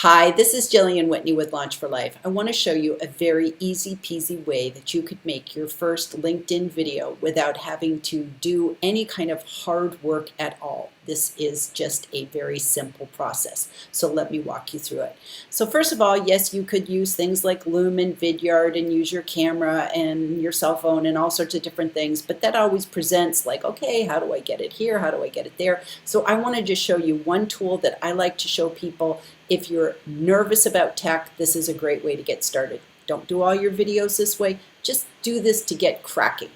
Hi, this is Jillian Whitney with Launch for Life. I want to show you a very easy peasy way that you could make your first LinkedIn video without having to do any kind of hard work at all. This is just a very simple process. So let me walk you through it. So first of all, yes, you could use things like Loom and Vidyard and use your camera and your cell phone and all sorts of different things, but that always presents like, okay, how do I get it here? How do I get it there? So I want to just show you one tool that I like to show people. If you're nervous about tech, this is a great way to get started. Don't do all your videos this way. Just do this to get cracking.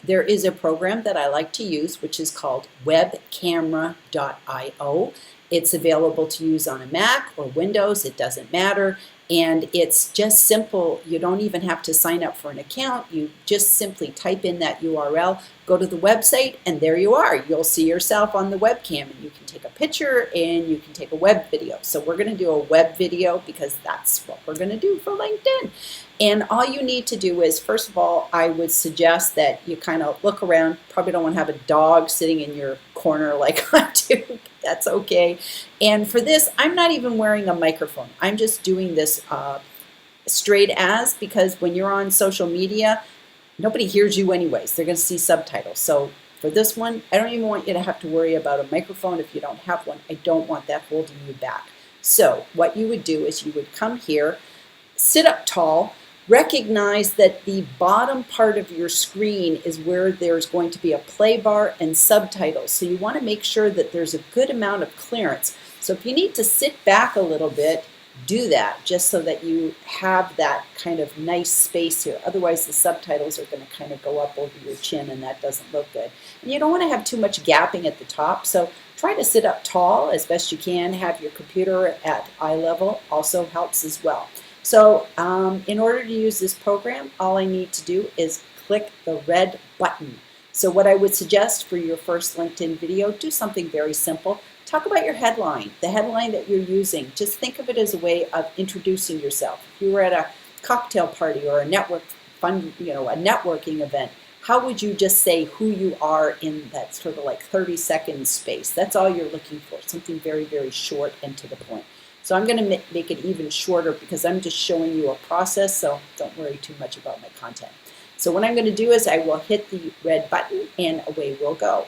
There is a program that I like to use, which is called webcamera.io. It's available to use on a Mac or Windows. It doesn't matter. And it's just simple. You don't even have to sign up for an account. You just simply type in that URL, go to the website, and there you are. You'll see yourself on the webcam, and you can take a picture and you can take a web video. So we're going to do a web video because that's what we're going to do for LinkedIn. And all you need to do is, first of all, I would suggest that you kind of look around. Probably don't want to have a dog sitting in your corner like I do. That's okay. And for this, I'm not even wearing a microphone. I'm just doing this straight as, because when you're on social media, nobody hears you anyways. They're going to see subtitles. So for this one, I don't even want you to have to worry about a microphone if you don't have one. I don't want that holding you back. So what you would do is you would come here, sit up tall, recognize that the bottom part of your screen is where there's going to be a play bar and subtitles. So you want to make sure that there's a good amount of clearance. So if you need to sit back a little bit, do that just so that you have that kind of nice space here. Otherwise the subtitles are going to kind of go up over your chin and that doesn't look good. And you don't want to have too much gapping at the top. So try to sit up tall as best you can. Have your computer at eye level also helps as well. So in order to use this program, all I need to do is click the red button. So what I would suggest for your first LinkedIn video, do something very simple. Talk about your headline, the headline that you're using. Just think of it as a way of introducing yourself. If you were at a cocktail party or a networking event, how would you just say who you are in that sort of like 30-second space? That's all you're looking for, something very, very short and to the point. So I'm going to make it even shorter because I'm just showing you a process, so don't worry too much about my content. So what I'm going to do is I will hit the red button and away we'll go.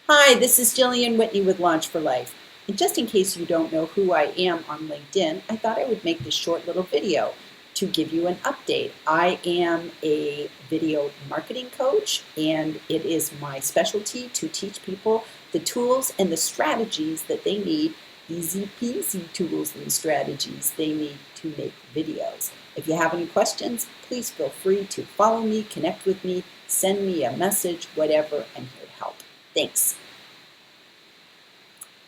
Hi, this is Jillian Whitney with Launch for Life. And just in case you don't know who I am on LinkedIn, I thought I would make this short little video to give you an update. I am a video marketing coach, and it is my specialty to teach people the tools and the strategies that they need, easy peasy tools and strategies they need to make videos. If you have any questions, please feel free to follow me, connect with me, send me a message, whatever. I'm here to help. Thanks.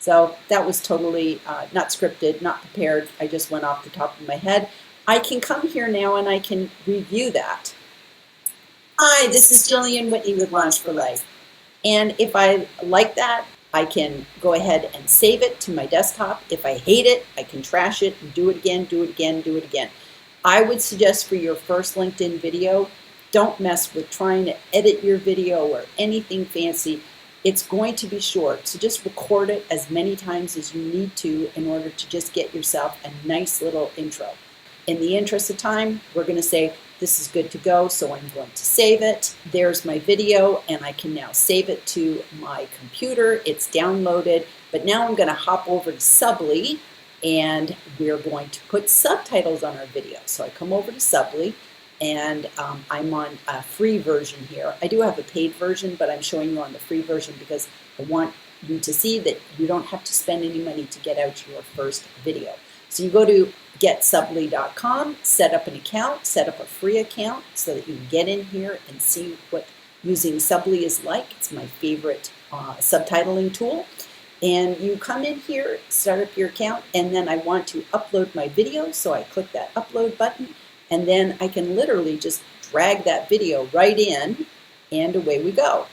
So that was totally not scripted, not prepared. I just went off the top of my head. I can come here now and I can review that. Hi, this is Jillian Whitney with Launch for Life. And if I like that, I can go ahead and save it to my desktop. If I hate it, I can trash it and do it again, do it again, do it again. I would suggest for your first LinkedIn video, don't mess with trying to edit your video or anything fancy. It's going to be short, so just record it as many times as you need to in order to just get yourself a nice little intro. In the interest of time, we're going to say this is good to go, so I'm going to save it. There's my video, and I can now save it to my computer. It's downloaded, but now I'm going to hop over to Subly, and we're going to put subtitles on our video. So I come over to Subly, and I'm on a free version here. I do have a paid version, but I'm showing you on the free version because I want you to see that you don't have to spend any money to get out your first video. So you go to getsubly.com, set up an account, set up a free account so that you can get in here and see what using Subly is like. It's my favorite subtitling tool. And you come in here, start up your account, and then I want to upload my video, so I click that upload button, and then I can literally just drag that video right in, and away we go.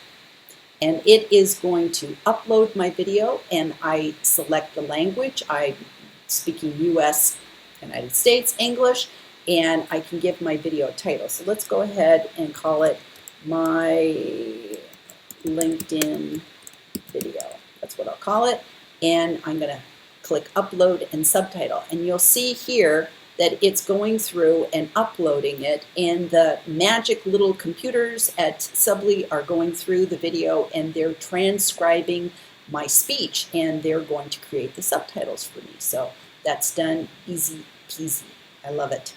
And it is going to upload my video, and I select the language. I'm speaking US, United States, English, and I can give my video a title. So let's go ahead and call it My LinkedIn Video. That's what I'll call it. And I'm going to click upload and subtitle, and you'll see here that it's going through and uploading it, and the magic little computers at Subly are going through the video and they're transcribing my speech, and they're going to create the subtitles for me. So that's done, easy peasy. I love it.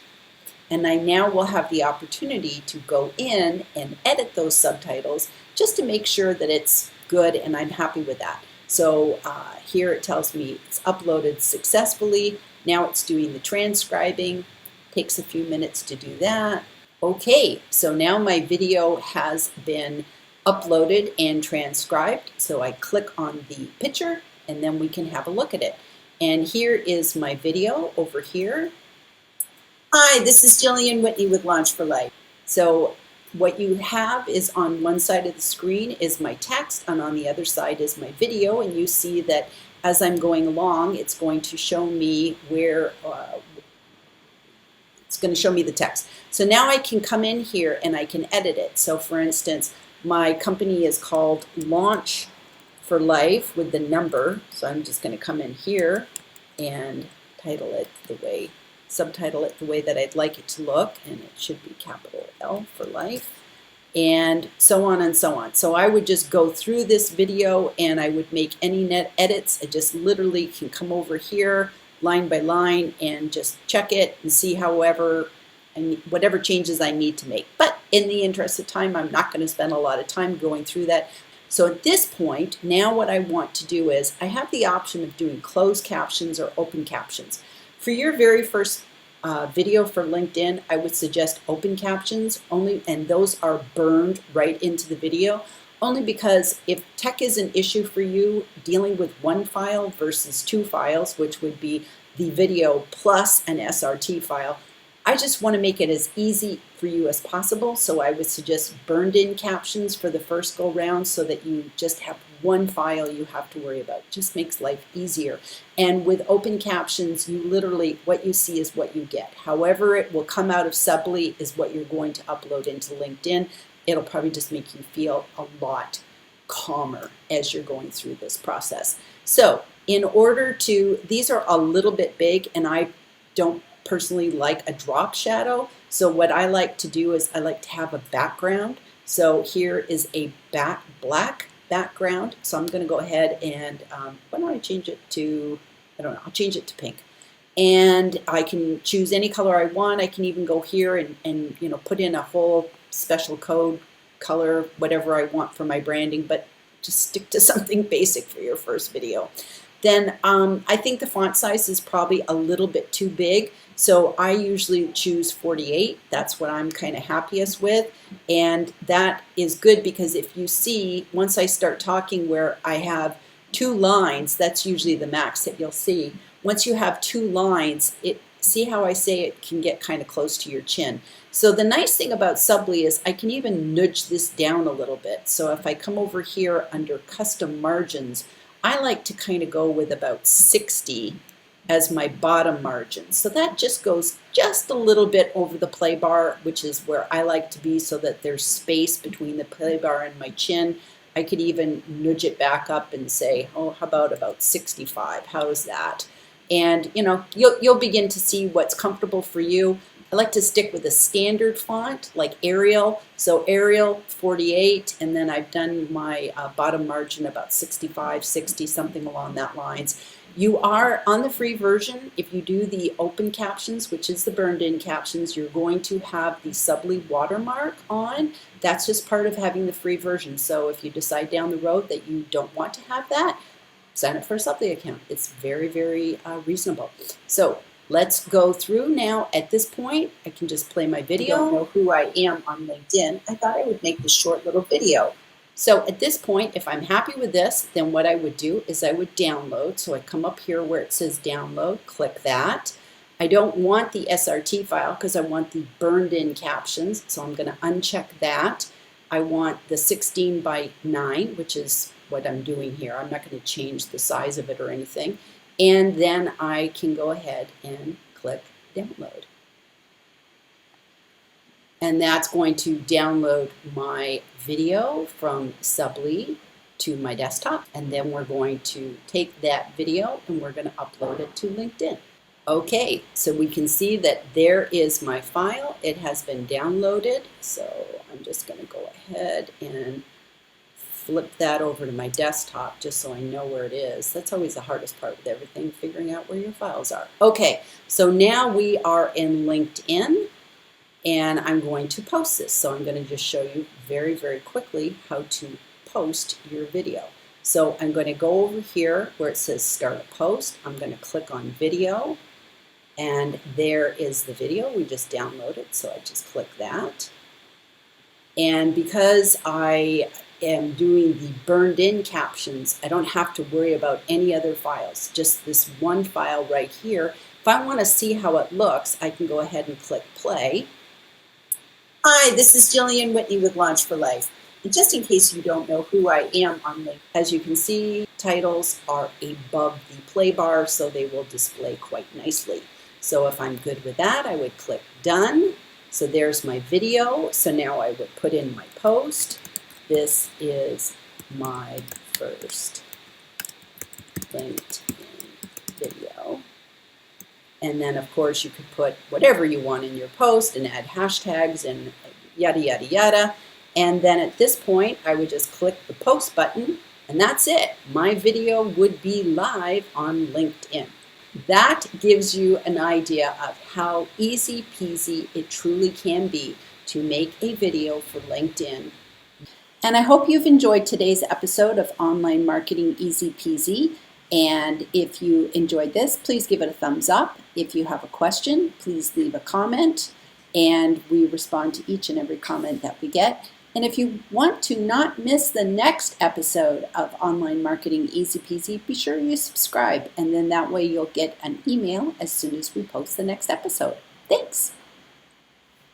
And I now will have the opportunity to go in and edit those subtitles just to make sure that it's good and I'm happy with that. So here it tells me it's uploaded successfully. Now it's doing the transcribing. Takes a few minutes to do that. Okay, so now my video has been uploaded and transcribed. So I click on the picture and then we can have a look at it. And here is my video over here. Hi, this is Jillian Whitney with Launch for Life. So what you have is on one side of the screen is my text, and on the other side is my video, and you see that as I'm going along, it's going to show me where, it's going to show me the text. So now I can come in here and I can edit it. So for instance, my company is called Launch for Life with the number. So I'm just going to come in here and subtitle it the way that I'd like it to look, and it should be capital L for life, and so on and so on. So I would just go through this video and I would make any net edits. I just literally can come over here line by line and just check it and see whatever changes I need to make. But in the interest of time, I'm not going to spend a lot of time going through that. So at this point, now what I want to do is I have the option of doing closed captions or open captions. For your very first video for LinkedIn, I would suggest open captions only, and those are burned right into the video, only because if tech is an issue for you, dealing with one file versus two files, which would be the video plus an SRT file, I just want to make it as easy for you as possible. So I would suggest burned in captions for the first go round so that you just have one file you have to worry about. It just makes life easier. And with open captions, you literally, what you see is what you get. However it will come out of Subly is what you're going to upload into LinkedIn. It'll probably just make you feel a lot calmer as you're going through this process. So in order to, these are a little bit big, and I don't personally like a drop shadow. So what I like to do is I like to have a background. So here is a black background. So I'm going to go ahead and why don't I change it to, I don't know, I'll change it to pink. And I can choose any color I want. I can even go here and you know, put in a whole special code color, whatever I want for my branding, but just stick to something basic for your first video. Then I think the font size is probably a little bit too big. So I usually choose 48. That's what I'm kind of happiest with. And that is good because if you see, once I start talking where I have 2 lines, that's usually the max that you'll see. Once you have 2 lines, see how I say it can get kind of close to your chin. So the nice thing about Subly is I can even nudge this down a little bit. So if I come over here under custom margins, I like to kind of go with about 60 as my bottom margin. So that just goes just a little bit over the play bar, which is where I like to be so that there's space between the play bar and my chin. I could even nudge it back up and say, oh, how about 65? How's that? And you know, you'll begin to see what's comfortable for you. I like to stick with a standard font like Arial. So Arial 48, and then I've done my bottom margin about 65, 60, something along that lines. You are on the free version. If you do the open captions, which is the burned in captions, you're going to have the Subly watermark on. That's just part of having the free version. So if you decide down the road that you don't want to have that, sign up for a Subly account. It's very, very reasonable. So let's go through now. At this point, I can just play my video. I don't know who I am on LinkedIn. I thought I would make this short little video. So at this point, if I'm happy with this, then what I would do is I would download. So I come up here where it says download, click that. I don't want the SRT file because I want the burned in captions. So I'm going to uncheck that. I want the 16 by 9, which is what I'm doing here. I'm not going to change the size of it or anything. And then I can go ahead and click download. And that's going to download my video from Subly. to my desktop, and then we're going to take that video and we're going to upload it to LinkedIn. Okay, so we can see that there is my file. It has been downloaded, so I'm just going to go ahead and flip that over to my desktop just so I know where it is. That's always the hardest part with everything, figuring out where your files are. Okay, so now we are in LinkedIn, and I'm going to post this. So I'm going to just show you very, very quickly how to post your video. So I'm going to go over here where it says start a post. I'm going to click on video, and there is the video. We just downloaded, so I just click that. And because I am doing the burned in captions, I don't have to worry about any other files, just this one file right here. If I want to see how it looks, I can go ahead and click play. Hi, this is Jillian Whitney with Launch for Life. And just in case you don't know who I am on LinkedIn, as you can see, titles are above the play bar, so they will display quite nicely. So if I'm good with that, I would click done. So there's my video. So now I would put in my post. This is my first LinkedIn video. And then, of course, you could put whatever you want in your post and add hashtags and yada, yada, yada. And then at this point, I would just click the post button, and that's it. My video would be live on LinkedIn. That gives you an idea of how easy peasy it truly can be to make a video for LinkedIn. And I hope you've enjoyed today's episode of Online Marketing Easy Peasy. And if you enjoyed this, please give it a thumbs up. If you have a question, please leave a comment, and we respond to each and every comment that we get. And if you want to not miss the next episode of Online Marketing Easy Peasy, be sure you subscribe, and then that way you'll get an email as soon as we post the next episode. Thanks.